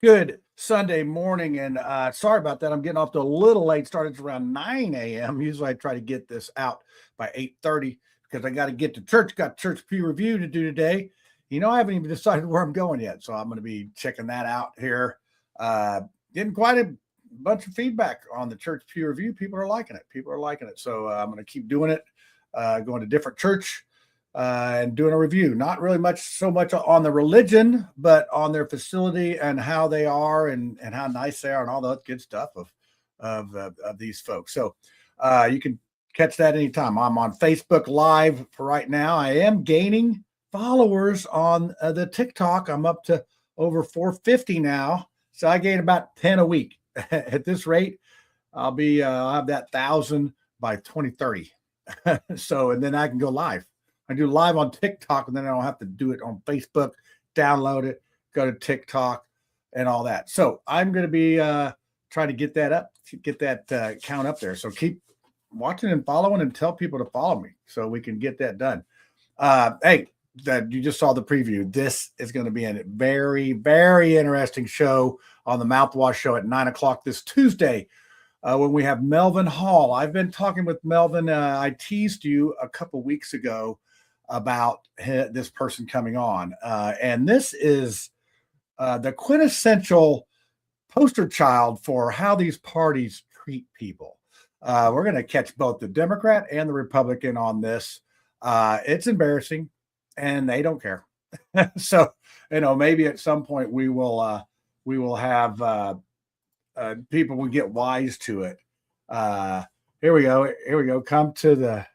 Good Sunday morning, and sorry about that. I'm getting off to a little late. Started around 9 a.m. Usually I try to get this out by 8:30 because I got to get to church. Got church pew review to do today. I haven't even decided where I'm going yet, so I'm going to be checking that out here. Getting quite a bunch of feedback on the church pew review. People are liking it. People are liking it. So I'm going to keep doing it. Going to different church and doing a review. Not really so much on the religion, but on their facility and how they are and how nice they are and all that good stuff of these folks. So you can catch that anytime. I'm on Facebook Live for right now. I am gaining followers on the TikTok. I'm up to over 450 now. So I gain about 10 a week. At this rate, I'll have that 1,000 by 2030. So, and then I can go live. I do live on TikTok, and then I don't have to do it on Facebook, download it, go to TikTok, and all that. So I'm going to be trying to get that up, get that count up there. So keep watching and following, and tell people to follow me so we can get that done. Hey, that you just saw the preview. This is going to be a very, very interesting show on the Mouthwash Show at 9 o'clock this Tuesday. When we have Melvin Hall. I've been talking with Melvin. I teased you a couple weeks ago about this person coming on. And this is the quintessential poster child for how these parties treat people. We're going to catch both the Democrat and the Republican on this. It's embarrassing, and they don't care. So, maybe at some point we will have people will get wise to it. Here we go. Come to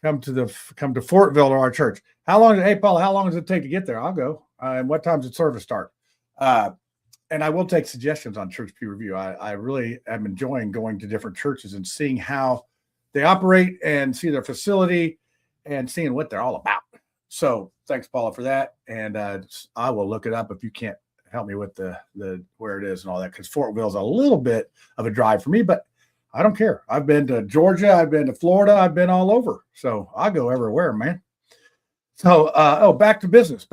Fortville to our church. Hey, Paula, how long does it take to get there? I'll go. And what time does service start? And I will take suggestions on church pew review. I really am enjoying going to different churches and seeing how they operate and see their facility and seeing what they're all about. So thanks, Paula, for that. And I will look it up if you can't help me with the where it is and all that, because Fortville is a little bit of a drive for me, but I don't care. I've been to Georgia, I've been to Florida, I've been all over, so I go everywhere, man. So back to business.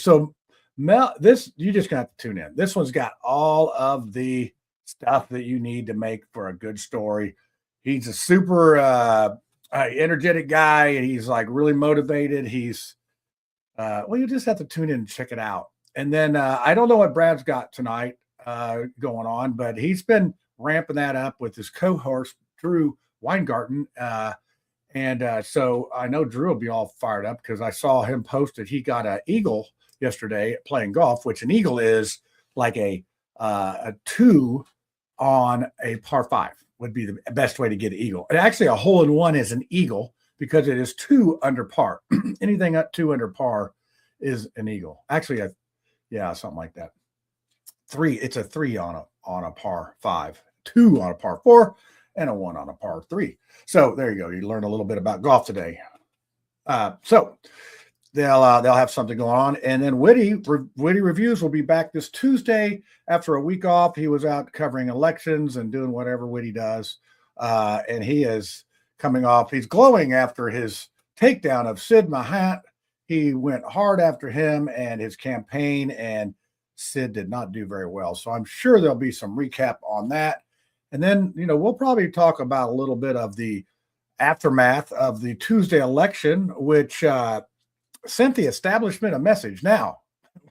So Mel, this you just got to tune in. This one's got all of the stuff that you need to make for a good story. He's a super energetic guy, and he's like really motivated. He's you just have to tune in and check it out. And then I don't know what Brad's got tonight going on, but he's been ramping that up with his co-host, Drew Weingarten. So I know Drew will be all fired up because I saw him post that he got an eagle yesterday playing golf, which an eagle is like a 2 on a par 5 would be the best way to get an eagle. And actually a hole in one is an eagle because it is 2 under par. Anything up 2 under par is an eagle. Actually, something like that. 3, it's a 3 on a par 5, 2 on a par 4, and a 1 on a par 3. So there you go. You learned a little bit about golf today. So they'll have something going on, and then Witty Reviews will be back this Tuesday after a week off. He was out covering elections and doing whatever Witty does, and he is coming off. He's glowing after his takedown of Sid Mahat. He went hard after him and his campaign, and Sid did not do very well. So I'm sure there'll be some recap on that. And then, we'll probably talk about a little bit of the aftermath of the Tuesday election, which sent the establishment a message. Now,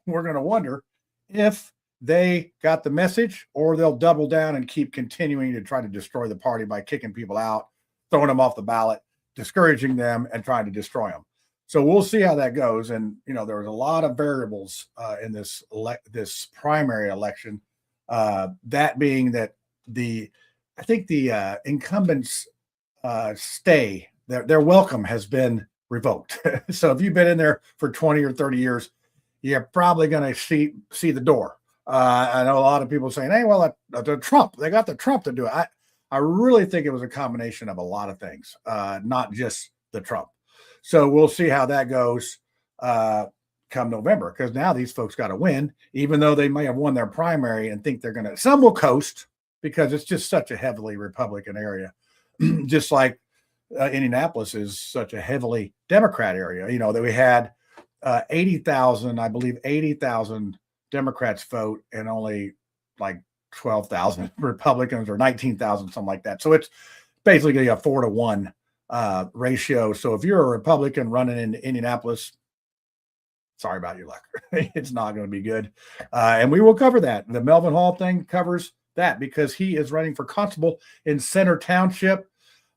we're going to wonder if they got the message or they'll double down and keep continuing to try to destroy the party by kicking people out, throwing them off the ballot, discouraging them, and trying to destroy them. So we'll see how that goes. And, there was a lot of variables in this primary election, that being that I think the incumbents stay, their welcome has been revoked. So if you've been in there for 20 or 30 years, you're probably going to see the door. I know a lot of people saying, hey, well, the Trump, they got the Trump to do it. I really think it was a combination of a lot of things, not just the Trump. So we'll see how that goes come November, because now these folks got to win, even though they may have won their primary and think they're going to. Some will coast because it's just such a heavily Republican area, just like Indianapolis is such a heavily Democrat area. That we had 80,000 Democrats vote and only like 12,000 Republicans or 19,000, something like that. So it's basically a 4-to-1 ratio. So if you're a Republican running in Indianapolis, sorry about your luck. It's not going to be good. And we will cover that. The Melvin Hall thing covers that because he is running for constable in Center Township.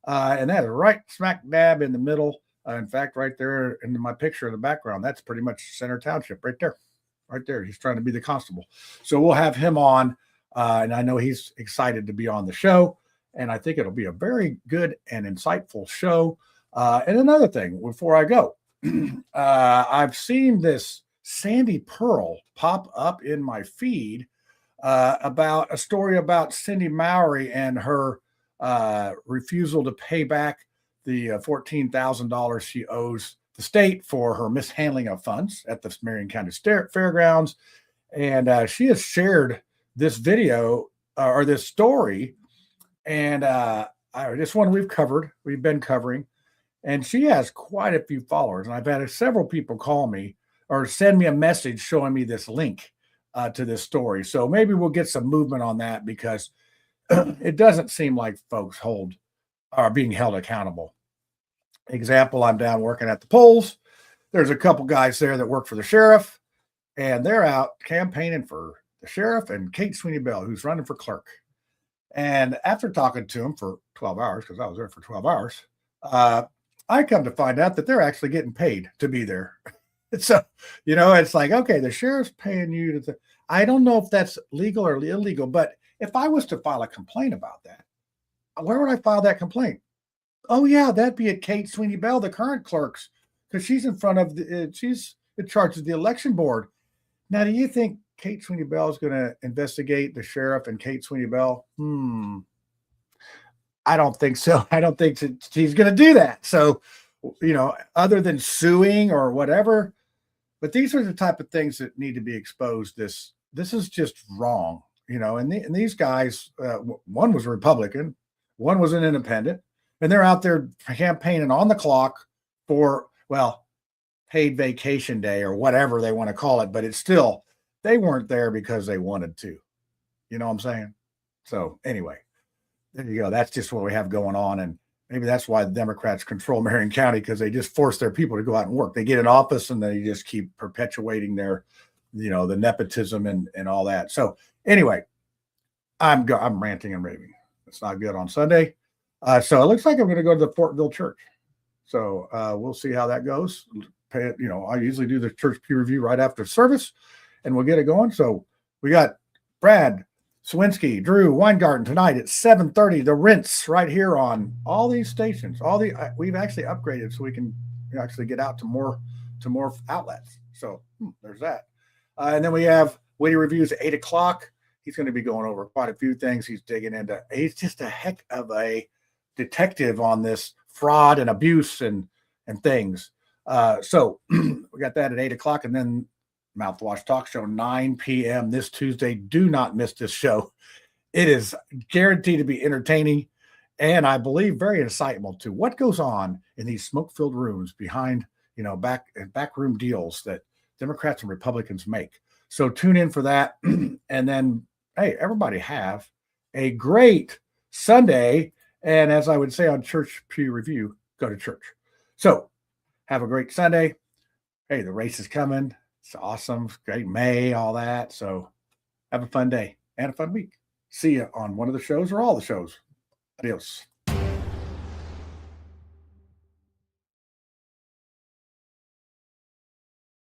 And that is right smack dab in the middle. In fact, right there in my picture in the background, that's pretty much Center Township right there. Right there. He's trying to be the constable. So we'll have him on. And I know he's excited to be on the show. And I think it'll be a very good and insightful show. And another thing before I go, I've seen this Sandy Pearl pop up in my feed about a story about Cindy Mowry and her refusal to pay back the $14,000 she owes the state for her mishandling of funds at the Marion County Fairgrounds. And she has shared this video or this story. And this one we've been covering. And she has quite a few followers. And I've had several people call me or send me a message showing me this link to this story. So maybe we'll get some movement on that because it doesn't seem like folks are being held accountable. Example, I'm down working at the polls. There's a couple guys there that work for the sheriff, and they're out campaigning for the sheriff and Kate Sweeney Bell, who's running for clerk. And after talking to him for 12 hours, because I was there for 12 hours, I come to find out that they're actually getting paid to be there. So, it's like, okay, the sheriff's paying you to. I don't know if that's legal or illegal, but if I was to file a complaint about that, where would I file that complaint? Oh, yeah, that'd be at Kate Sweeney Bell, the current clerk's, because she's in front of she's in charge of the election board. Now, do you think Kate Sweeney Bell is going to investigate the sheriff and Kate Sweeney Bell? I don't think so. I don't think she's going to do that. So, other than suing or whatever, but these are the type of things that need to be exposed. This is just wrong, and these guys, one was a Republican, one was an independent, and they're out there campaigning on the clock for, paid vacation day or whatever they want to call it. But it's still, they weren't there because they wanted to. You know what I'm saying? So anyway, there you go. That's just what we have going on. And maybe that's why the Democrats control Marion County, because they just force their people to go out and work. They get in office and they just keep perpetuating their, the nepotism and all that. So anyway, I'm ranting and raving. It's not good on Sunday. So it looks like I'm going to go to the Fortville Church. So we'll see how that goes. I usually do the church peer review right after service, and we'll get it going. So we got Brad Swinski, Drew Weingarten tonight at 7:30. The Rinse right here on all these stations. We've actually upgraded so we can actually get out to more outlets. So there's that. And then we have Witty Reviews at 8:00. He's going to be going over quite a few things. He's digging into. He's just a heck of a detective on this fraud and abuse and things. So we got that at 8:00, and then Mouthwash Talk Show 9 p.m. this Tuesday. Do not miss this show. It is guaranteed to be entertaining and I believe very insightful to what goes on in these smoke-filled rooms behind, backroom deals that Democrats and Republicans make. So tune in for that. And then, hey, everybody have a great Sunday. And as I would say on Church Pew Review, go to church. So have a great Sunday. Hey, the race is coming. It's awesome. Great May, all that. So have a fun day and a fun week. See you on one of the shows or all the shows. Adios.